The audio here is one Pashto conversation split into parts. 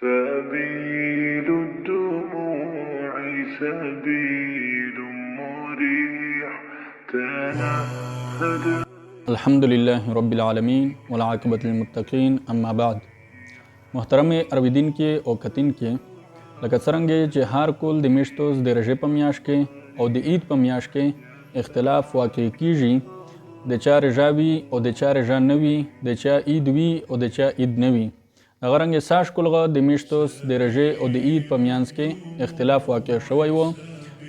سبيل الدموع سبيل مريح تنهد. الحمد لله رب العالمین والعاقبۃ للمتقین اما بعد. محترم ارویدین کې او کتین کې لکه څرنګه چې هر کول د میاشتو د رژې په میاشت کې او د عید په میاشت کې اختلاف واقع کیږي، د چا رژا وي او د چا رژا نه وي، د چا عید وي او د چا عید نه وي. دغه رنګې ساش کولغه د میاشتو د رژې او د عید په میانځ کې اختلاف واقع شوی و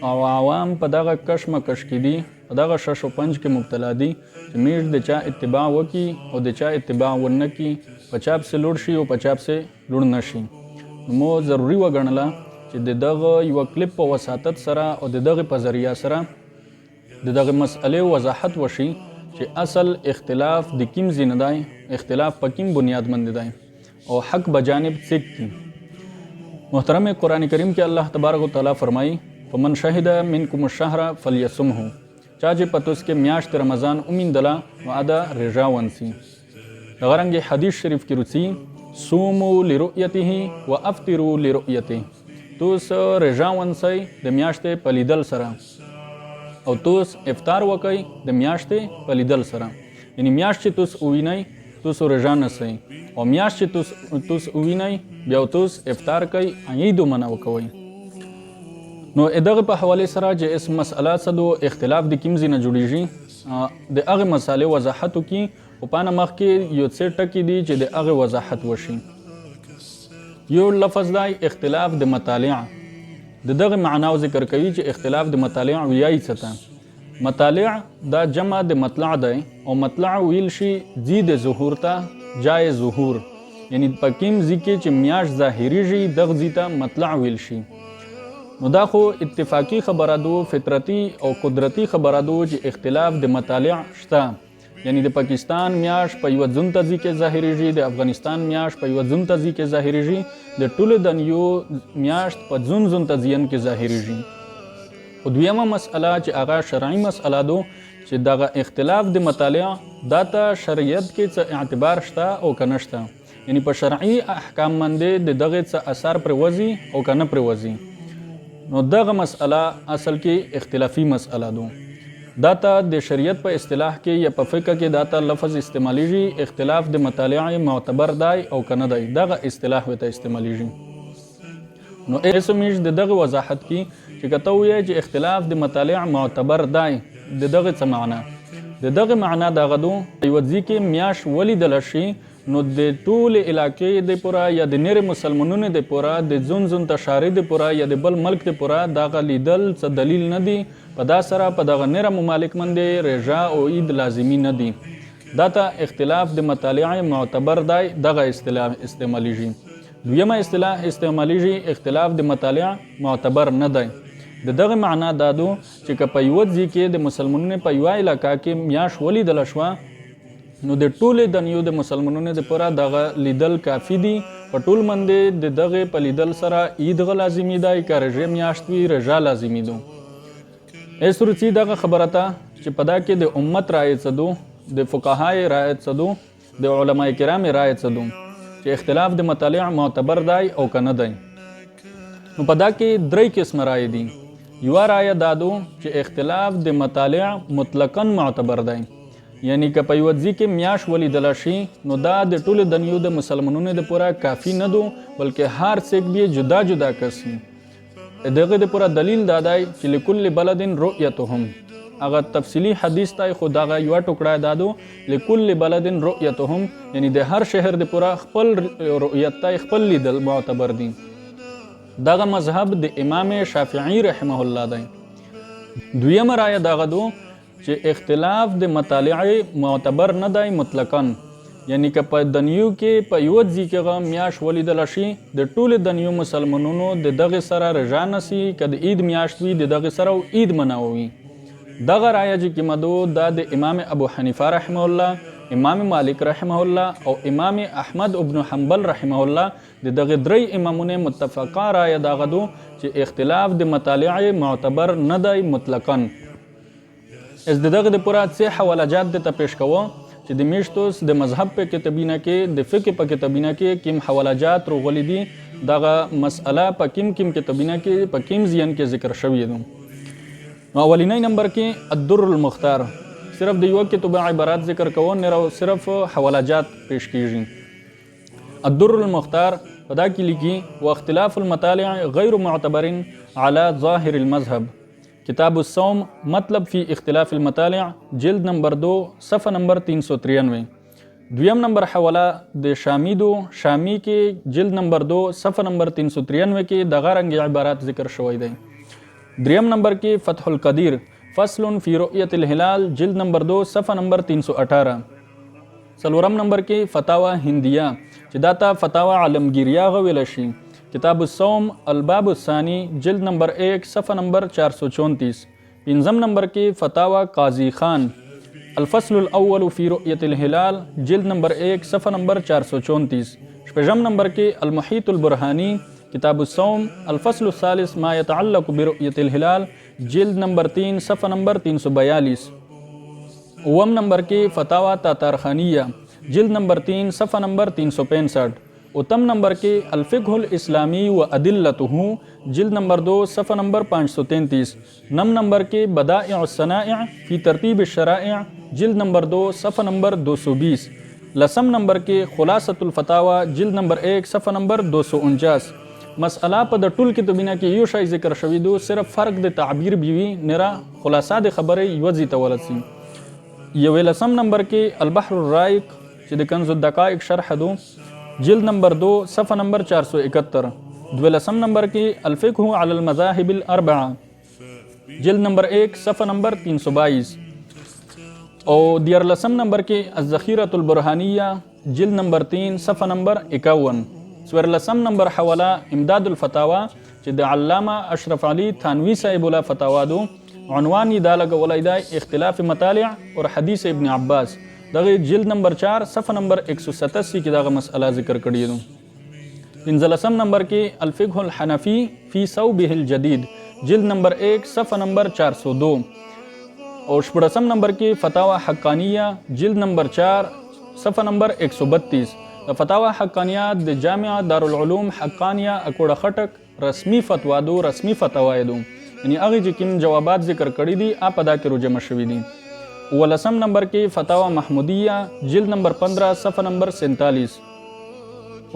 او عوام په دغه کشمکش کې دي، په دغه شش و پنج کې مبتلا دي چې میاشت د چا اتباع وکي او د چا اتباع ونه کي، په چا پسې لوړ شي او په چا پسې لوړ نه شي. نو ضروري وګڼله چې د دغه یوه کلیپ په وساطت سره او د دغه په ذریعه سره د دغه مسئلې وضاحت وشي چې اصل اختلاف د کوم ځای نه دی، اختلاف په کوم بنیادمند دی او حق بجانب څه کی. محترم قرآن کریم کې الله تبارک وتعالی فرمایي فمن شهد منکم الشهر فلیصمه، چا چې پتوس کې میاشت رمضان اومیندله نو ادا رژا ونسی. دغه رنګې حدیث شریف کې روڅي صوموا لرؤیته وافطروا لرؤیته، توس رژا ونسی د میاشتې په لیدل سره او توس افطار وکئ د میاشتې په لیدل سره. یعنی میاشت چې توس ووینئ توس رژا نسی او میاشت چې توس ووینئ بیا توس افطار کوئ، عید منع وکوئ. نو دغه په حواله سره چې اس مسله څه دو اختلاف د کوم ځای نه جوړیږي د هغه مسالې وضاحت وکړي او پانه مخکې یو څه ټکي دي چې د هغه وضاحت وشي. یو لفظ دی اختلاف د مطالع، د دغه معنا ذکر کوي چې اختلاف د مطالع ویایي څه ته. مطالع دا جمع د مطلع دی او مطلع ویل شي ځي د ظهور ته جای ظهور، یعنی په کوم ځای کې چې میاشت ظاهریږي دغه ځای ته مطلع ویل شي. نو دا خو اتفاقی خبره دو، فطرتی او قدرتی خبره دو چې اختلاف د مطالع شته. یعنی د پاکستان میاشت په یو ځون ته ځای کې ظاهریږي، د افغانستان میاشت په یو ځون ته ځای کې ظاهریږي، د ټولو دنیو میاشت په ځون ته ځین کې ظاهریږي. خو دویمه مسئله چې هغه شرعي مسئله دو چې دغه اختلاف د مطالع دا ته شریعت کې څه اعتبار شته او که نشته، یعنی په شرعي احکام باندې د دغه څه اثر پرېوځي او که نه پرېوځي. نو دغه مسئله اصل کې اختلافي مسئله دو. دا ته د شریعت په اصطلاح کې یا په فقه کې دا ته لفظ استعمالیږي اختلاف د مطالع معتبر دی او که نه دی، دغه اصطلاح ورته استعمالیږي. نو اسمیش د دغه وضاحت کې چې که ته ووایې چې اختلاف د مطالع معتبر دی، د دغه څه معنا؟ د دغه معنا دغه دو یوه ځای کې میاشت ولیدله شي نو د ټولې علاقې د پوره یا د نورې مسلمانونو د پوره د ځون تشارې د پوره یا د بل ملک د پوره دغه لیدل څه دلیل نه دی په دا سره په دغه نوره ممالک باندې رژا او عید لازمي نه دی. دا ته اختلاف د مطالع معتبر دی، دغه اصطلاح استعمالیږي. دویمه اصطلاح استعمالیږي اختلاف د مطالع معتبر نه دی. د دغه معنا دا دو چې که په یوه ځای کې د مسلمانونو په یوه علاقه کې میاشت ولیدله شوه نو د ټولې دنیو د مسلمانونو دپاره دغه لیدل کافي دي. په ټول باندې د دغه په لیدل سره عید لازمي دی، که رژې میاشت وي رژا لازمي دو. ایسروڅي دغه خبره ته چې په دا کې د امت رایې څه دو، د فقهای رایې څه دو، د علماء کرام رایې څه دو چې اختلاف د مطالع معتبر دی او که نه دی. نو په دا کې درې قسمه رایې دي. یوه رایه دا دو چې اختلاف د مطالع مطلقاً معتبر دی، یعنی که په یوه ځای کې میاشت ولیدله شي نو دا د ټولو دنیو د مسلمانونو دپاره کافي نه دو، بلکې هر څوک به جدا جدا کسي. دغه دپاره دلیل دا دی چې لکل بلد رؤیتهم، هغه تفصیلی حدیث دی خو دغه یوه ټوکړه دا دو لکل بلد رؤیتهم، یعنی د هر شهر دپاره خپل رؤیت دی، خپل لیدل معتبر دي. دغه مذهب د امام شافعي رحمه الله دی. دویمه رایه دغه دو چې اختلاف د مطالع معتبر نه دی مطلقاً، یعنی که په دنیو کې په یوه ځای کې میاشت ولیدله شي د ټولو دنیو مسلمانونو د دغه سره رژا نسی، که د عید میاشت وي د دغه سره عید منعوي. دغه رایه چې کومه دو دا د امام ابو حنیفه رحمه الله، امام مالک رحمه الله او امام احمد ابن حنبل رحمه الله د دغه درې امامونه متفقه رایه دغه دو چې اختلاف د مطالع معتبر نه دی مطلقاً. از دغه د پوره څه حوالجات د ته پیش کوو چې د میشتوس د مذهب په کتابینه کې د فقه په کتابینه کې کیم حوالجات راغلي دي دغه مسأله په کیم کتابینه کې په کیم ځین کې ذکر شوی دی. اولینی نمبر کې الدر المختار صرف د یو کتاب عبارات ذکر کوون نه صرف حوالجات پیش کیږي. الدر المختار پدا کې لیکي واختلاف المطالع غیر معتبر على ظاهر المذهب. کتاب الصوم مطلب فی اختلاف المطالع جلد نمبر 2 صفحه نمبر 393. دویم نمبر حواله د شامی کې جلد نمبر 2 صفحه نمبر 393 کې دغه رنګ عبارات ذکر شوی دی. دریم نمبر کې فتح القدیر فصل فی رؤیت الهلال جلد نمبر 2 صفحه نمبر 318. څلورم نمبر کې فتاوا هندیه چې داته فتاوا عالمگیریه غویل شي. کتاب الصوم الباب الثانی جلد نمبر 1 صفحه نمبر 434. پنځم نمبر کې فتاوا قاضی خان الفصل الاول فی رؤیت الهلال جلد نمبر 1 صفحه نمبر 434. شپږم نمبر کې المحیط البرهانی کتاب الصوم الفصل الثالث ما يتعلق برؤیت الهلال جلد نمبر 3 صفحه نمبر 342. اوم نمبر کې فتاوا تاتارخانیه جلد نمبر 3 صفحه نمبر 365. اتم نمبر کې الفقه الاسلامی و ادلته جلد نمبر 2 صفحه نمبر 533. نم نمبر کې بدائع الصنائع فی ترتیب الشرائع جلد نمبر 2 صفحه نمبر 220. لسم نمبر کې خلاصۃ الفتاوا جلد نمبر 1 صفحه نمبر 249. مسئله په د ټول کتابینه کې یو شی ذکر شوی دو صرف فرق د تعبیر بیوی نرا خلاصه د خبره یوځی تولسی. یو لسم نمبر کې البحر الرائق چې د کنز الدقائق شرح دو جلد نمبر 2 صفحه نمبر 471. دولسم نمبر کې الفقه علی المذاهب الاربعه جلد نمبر 1 صفحه نمبر 322. او دیارلسم نمبر کې الذخیرۃ البرهانیہ جلد نمبر 3 صفحه نمبر 51. څوارلسم نمبر حواله امداد الفتاوا چې د علامه اشرف علی تھانوی صاحب الله فتاوا دو عنوان یې دا لګولای دی اختلاف مطالع اور حدیث ابن عباس دغه جلد نمبر 4 صفحه نمبر 187 کې دغه مسئله ذکر کړی دی. پنځلسم نمبر کې الفقه الحنفی فی ثوبه الجدید جلد نمبر 1 صفحه نمبر 402. او شپږم نمبر کې فتاوا حقانیہ جلد نمبر 4 صفحه نمبر 132. فتاوا حقانیہ د جامعه دارالعلوم حقانیہ اکوړه خټک رسمی فتوا دو رسمی فتوا دو یعنی هغه چې کوم جوابات ذکر کړی دي اپ ادا کې جمع شوی دي. ولسم نمبر کې فتاوا محمودیہ جلد نمبر 15 صفحه نمبر 47.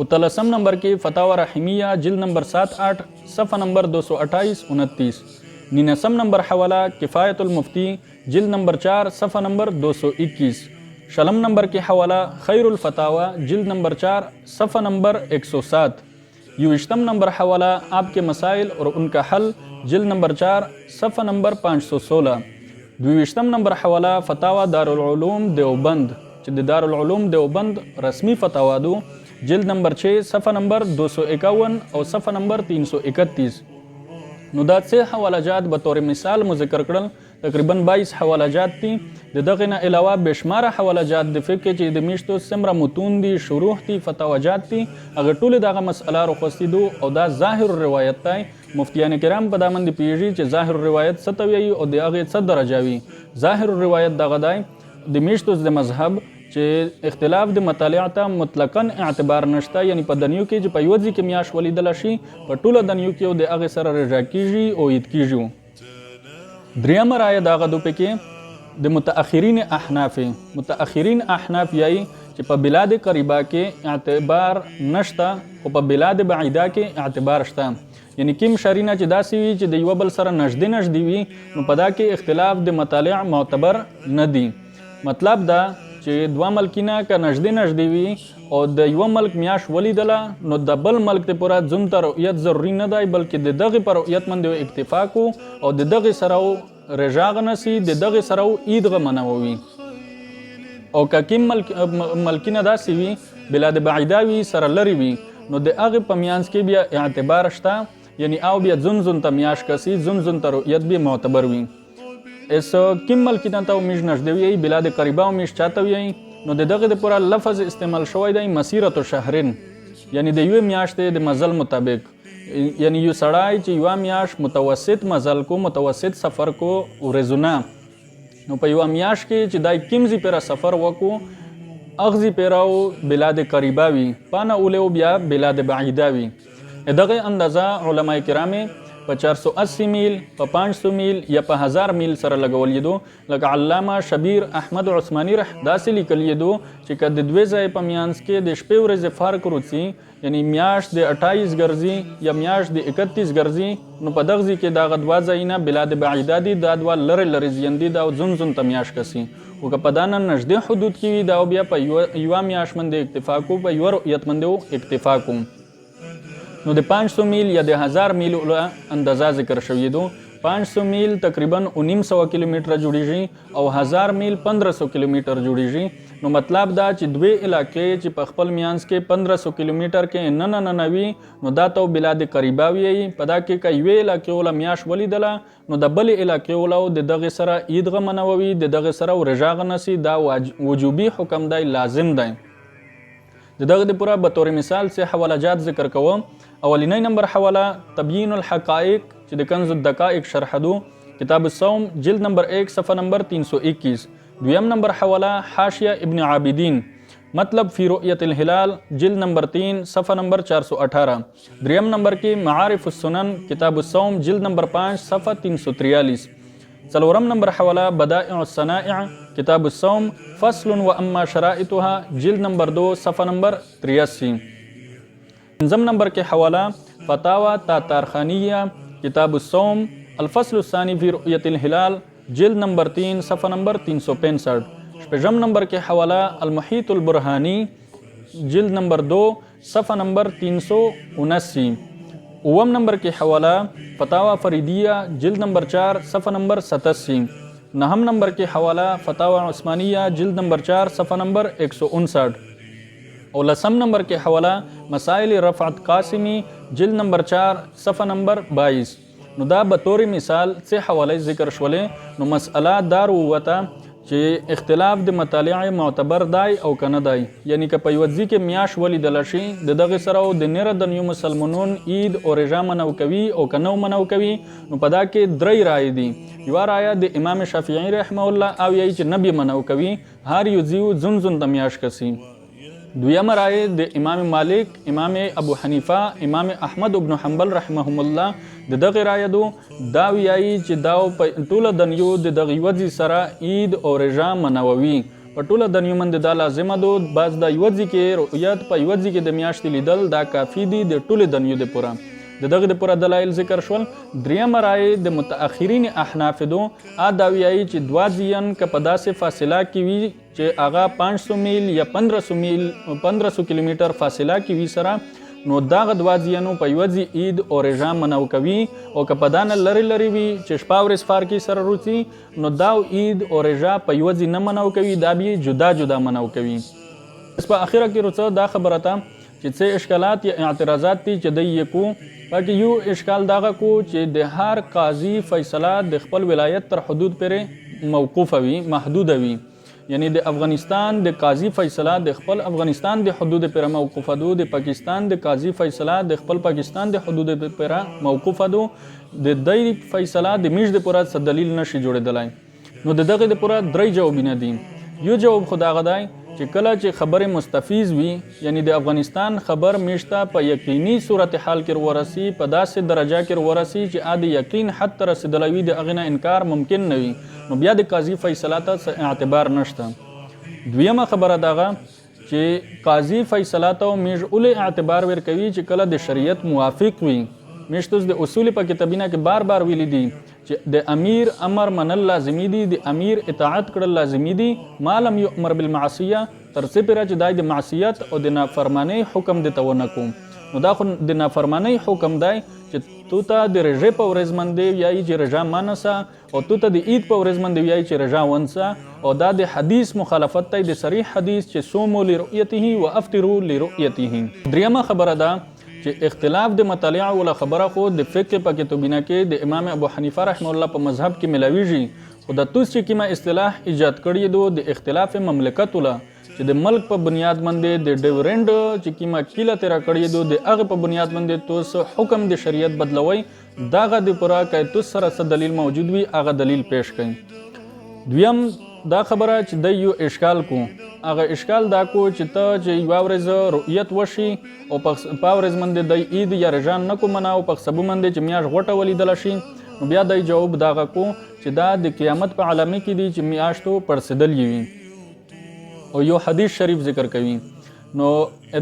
اتلسم نمبر کې فتاوا رحیمیہ جلد نمبر 7-8 صفحه نمبر 228-29. نینسم نمبر حواله کفایت المفتی جلد نمبر 4 صفحه نمبر 221. شلم نمبر کې حواله خیر الفتاوا جلد نمبر 4 صفحه نمبر 107. یوشتم نمبر حواله آپ کے مسائل اور ان کا حل جلد نمبر 4 صفحه نمبر 516. دویشتم نمبر حواله فتاوا دارالعلوم دیوبند چې د دارالعلوم دیوبند رسمی فتاوا دو جلد نمبر 6 صفحه نمبر 251 او صفحه نمبر 331. نو دا څه حوالجات به طور مثال مو ذکر کړل تقریبا 22 حوالجات دي. د دغه نه علاوه بشمار حوالجات د فقه چې د میشتو سمره متون دي شروح دي فتاواجات دي هغه ټول دغه مسئله راخوستي دو او دا ظاهر روایت دی. مفتیان کرام په دامن دی پیږي چې ظاهر روایت ستوي او د هغه څه درجاوي. ظاهر روایت دغه دی د میشتو د مذهب چې اختلاف د مطالعه ته مطلقاً اعتبار نشته یعنی په دنیو کې چې په یو ځای کې میاش ولیدل شي په ټوله دنیو کې د هغه سره رجا کیږي او اید کیږي. دریم رائے دغه دو پکې د متأخرین احناف یای چې په بلاد قریبه کې اعتبار نشته او په بلاد بعیده کې اعتبار شته. یعنی کیم شرینه چې داسې وي چې د یو بل سره نږدې وي نو په دا کې اختلاف د مطالع معتبر نه دی. مطلب دا چې دوه ملکینه که نږدې وي او د یو ملک میاش ولیدله نو د بل ملک ته پوره ځون ته رؤیت ضروري نه دی بلکې د دغې په رؤیت باندې اکتفا کو او د دغې سره رجاغ نسی د دغې سره عید غمنوي. او که کیم ملکینه داسې وي بلاد بعیده وي سره لرې وي نو د هغې په میانځ کې بیا اعتبار شته یعنی او بیا ځون ته میاش کسی ځون ته رؤیت بیا معتبر وي. اس کیم ملکینه ته میش نږدې وي بلاد قریبه او میش چاته وي نو د دغه د پوره لفظ استعمال شوی دی مسیرت شهرین یعنی د یو میاشتې د مزل مطابق یعنی یو سړی چې یو میاش متوسط مزل کو متوسط سفر کو ورزونه نو په یو میاش کې چې دای کیمزي پر سفر وکړو اغزی پیراو بلاد قریبه وي پانه اولیو بیا بلاد بعیده وي. دغه اندازه علماء کرام په 480 میل په 500 میل یا په 1000 میل سره لګول دو. لکه علامه شبیر احمد عثماني داسې لیکلی دو چې که د دوی ځای په میانس کې د شپې ورځې فرق وروڅي، یعنی میاشت د 28 ګرځي یا میاشت د 31 ګرځي، نو په دغه ځای کې دغه دوه ځایونه بلاد بعیده دي، دا دوه لرې لرې ځایونه دي، دا زون زون ته میاشت کسي. او که په دانه نږدې حدود کې وي دا بیا په یوه میاشت باندې اکتفا کوو، په یوه رؤیت باندې اکتفا کوو. نو د 500 میل یا د 1000 میل اندازه ذکر شوی دو. 500 میل تقریبا 1900 کیلومتر جوړیږي او 1000 میل 1500 کیلومتر جوړیږي. نو مطلب دا چې دوی علاقې چې په خپل میانس کې 1500 کیلومتر کې نه وي، نو دا ته بلاد قریبه وي. په دا کې که یوې علاقې وله میاشت ولیدله، نو د بلې علاقې وله د دغې سره عید غمنوي، د دغې سره ورژا غنسي، دا وجوبي حکم دی، لازم دی. د دغه د پوره به طور مثال سے حواله جات ذکر کوم. اولینی نمبر حواله تبیین الحقائق چې د کنز الدقائق شرح دو، کتاب الصوم جلد نمبر 1 صفحه نمبر 321. دویم نمبر حواله حاشیه ابن عابدین مطلب فی رؤیت الهلال جلد نمبر 3 صفحه نمبر 418. دریم نمبر کې معارف السنن کتاب الصوم جلد نمبر 5 صفحه 343. څلورم نمبر حواله بدائع الصنائع کتاب الصوم فصل و اما شرائطها جلد نمبر 2 صفحه نمبر 83. پنځم نمبر کې حواله فتاوا تاتارخانیه کتاب الصوم الفصل الثاني فی رؤیت الهلال جلد نمبر 3 صفحه نمبر 365. شپږم نمبر کې حواله المحیط البرهانی جلد نمبر 2 صفحه نمبر 379. اوم نمبر کې حواله فتاوا فریدیه جلد نمبر 4 صفحه نمبر 87. نهم نمبر کې حواله فتاوا عثمانیه جلد نمبر 4 صفحه نمبر 159. او لسم نمبر کې حواله مسائل رفعت قاسمی جلد نمبر 4 صفحه نمبر 22. نو دا به طور مثال څه حواله ذکر شولې. نو مسئله دار وته چې اختلاف د مطالع معتبر دی او کنه دی، یعنی که په یو ځای کې میاش ولیدل شي د دغه سره او د نره د نیو مسلمانون عید او رژا منو کوي او کنه منو کوي، نو په دا کې درې رائے دي. یو رائے د امام شافعی رحمه الله او یی چې نبی منو کوي، هر یو ځیو زون زون د میاش کسي. دویم رائے د امام مالک، امام ابو حنیفه، امام احمد ابن حنبل رحمهم الله د دغه رائے دو دا ویایي چې دا په ټوله دنیو د دغه وځي سره عید او رژا منوي، په ټوله دنیو باندې دا لازمه دو. بعض د وځي کې رؤیت په وځي کې د میاشتې لیدل دا کافی دي د ټوله دنیو د پوره. د دغه د پوره دلایل ذکر شول. دریم رائے د متأخرین احناف دو دا ویایي چې دوا ځین که په داسې فاصله کې وي چې هغه 500 میل یا 1500 میل 1500 کیلومتر فاصله کې وي سره، نو دغه دوا ځینو په یوځي عید او رژا منو کوي. او که په دانه لری لری وي چې شپه ورځ فارکی سره روڅي، نو دا عید او رژا په یوځي نه منو کوي، دا به جدا جدا منو کوي. اس په اخره کې روڅه دا خبره ته چې څه اشکالات یا اعتراضات دي چې دی کو پکې یو اشکال داغه کو چې د هر قاضي فیصله د خپل ولایت تر حدود پرې موقوفه وي، محدوده وي. یعنی د افغانستان د قاضي فیصله د خپل افغانستان د حدود پر موقوفه دو، د پاکستان د قاضي فیصله د خپل پاکستان د حدود پر موقوفه دو. د دای فیصله د میش د پوره څه دلیل نشي جوړېدلای. نو د دغه د پوره درې جوابونه دي. یو جواب خدا غدای چې کله چې خبره مستفیض وي، یعنی د افغانستان خبر میشته په یقیني صورتحال کې ورسی، په داسې درجه کې ورسی چې عادي یقین حد ته رسیدلوي، د هغې نه انکار ممکن نه وي، نو بیا د قاضي فیصله ته اعتبار نشته. دویمه خبره دغه چې قاضي فیصله ته میژ اولې اعتبار ورکوي چې کله د شریعت موافق وي. میشتوس د اصول په کتابینه کې بار بار ویلي دي چې د امیر امر منل لازمی دي، د امیر اطاعت کړل لازمی دي، ما لم یؤمر بالمعصیه، تر څه پورې چې دای د معصیت او د نافرمانی حکم د تونه کوم. نو دا خو د نافرمانی حکم دی چې تو ته د رژې په ورځ باندې یای چې رژا مانسه، او تو ته د عید په ورځ باندې یای چې رژا ونسه، او دا د حدیث مخالفت دی، د صریح حدیث چې صوموا لرؤیته وافطروا لرؤیته. دریمه خبره ده چې اختلاف د مطالعه ولا خبره خو د فقه په کتابینه کې د امام ابو حنیفه رحمه الله په مذهب کې ملاویږي، خو د توس چې کیما اصطلاح ایجاد کړی دو د اختلاف مملکت ولا چې د ملک په بنیاد باندې د ډیورند چې کیما کیله تیرا کړی دو د هغه په بنیاد باندې توس حکم د شریعت بدلوي، داغه د پورا کې توس سره دلیل موجود وي هغه دلیل پیش کړي. دویم دا خبره چې د یو اشکال کو هغه اشکال دا کو چې ته چې یو ورځ رؤیت وشي او په ورځ باندې د عید یا رمضان نه کو مناو په سبب باندې چې میاش غټه ولیدل شي نو بیا د جواب داغه کو چې دا د قیامت په عالمه کې دي چې میاشتو پرسدل وي او یو حدیث شریف ذکر کوي نو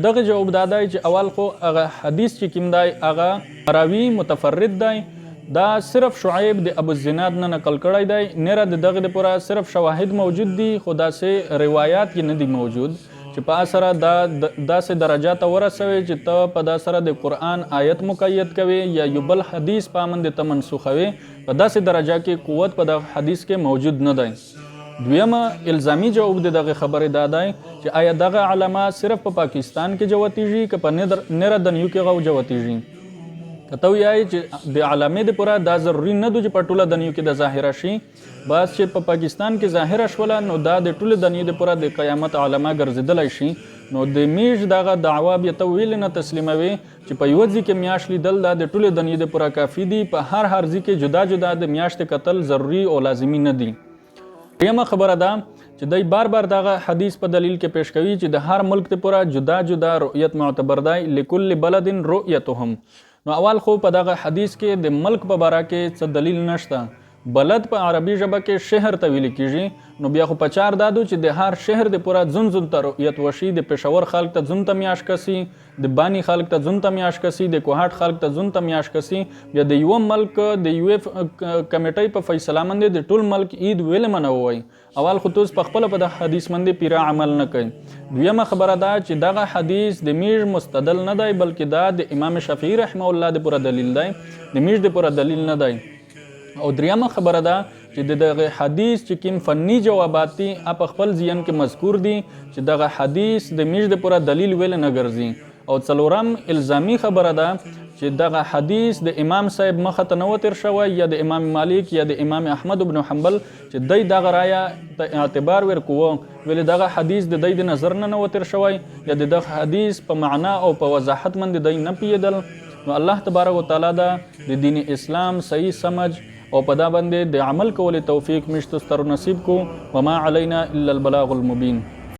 دغه جواب دادای چې اول خو هغه حدیث چې کوم دی هغه راوی متفرد دی دا صرف شعیب د ابو الزناد نه نقل کړی دی نه د دغه لپاره صرف شواهد موجود دي خدا سے روایت یې نه دي موجود چې په اثر دا داسې درجات ورسوي چې ته په داسره د قرآن آیت مقید کوي یا یو بل حدیث پامند ته منسوخوي په داسې درجه کې قوت په دغه حدیث کې موجود نه دی دویمه الزامی جواب دغه خبره دادای چې آیا دغه علما صرف په پاکستان کې جوتیږي که په نره دنیو کې غو جوتیږي کته وایي چې د علامه د پورا دا ضروری نه دی چې په ټوله دنیو کې د ظاهره شي بس چې په پاکستان کې ظاهره شول نو دا د ټوله دنیو د پورا د قیامت علامه ګرځیدل شي نو د میش دغه دعوا به تویل نه تسلیموي چې په یو ځکه میاش لیدل دا د ټوله دنیو د پورا کافی دی په هر ځکه جدا جدا د میاشت قتل ضروری او لازمی نه دی یمه خبره ده چې دای بار دغه حدیث په دلیل کې پیش کوي چې د هر ملک ته پورا جدا جدا رؤیت معتبر دی لكل بلد رؤیتهم نو اول خو په دغه حدیث کې د ملک په باره کې څه دلیل نشته بلد په عربي ژبه کې شهر ته ویل کیږي نو بیا خو په چار دادو چې د هر شهر د پورا ځون ته رؤیت وشي د پېښور خلک ته ځون ته میاش کسي د بانی خلک ته ځون ته میاش کسي د کوهاټ خلک ته ځون ته میاش کسي بیا د یو ملک د یو کمیټې په فیصله باندې د ټول ملک عید ویل منوي اول خو توس په خپل په د حدیث باندې پیرا عمل نه کوي دویمه خبره ده چې دغه حدیث د میج مستدل نه دی بلکې دا د امام شافعي رحمه الله د پورا دلیل دی د میج د پورا دلیل نه دی او دریمه خبره ده چې دغه حدیث چې کوم فنی جوابات دي په خپل ځین کې مذکور دي چې دغه حدیث د میج د پورا دلیل ویل نه ګرځي او څلورم الزامی خبره ده چې دغه حدیث د امام صاحب مخه ته نو تر شوی یا د امام مالک یا د امام احمد ابن حنبل چې دای دغه رایا اعتبار ورکوه ویل دغه حدیث د دای د نظر نه نو تر شوی یا دغه حدیث په معنا او په وضاحت باندې دای نه پیدل نو الله تبارک وتعالى دا د دین اسلام صحیح سمجھ او په دا باندې د عمل کولو توفیق مشته ستر نصیب کو وما علینا الا البلاغ المبین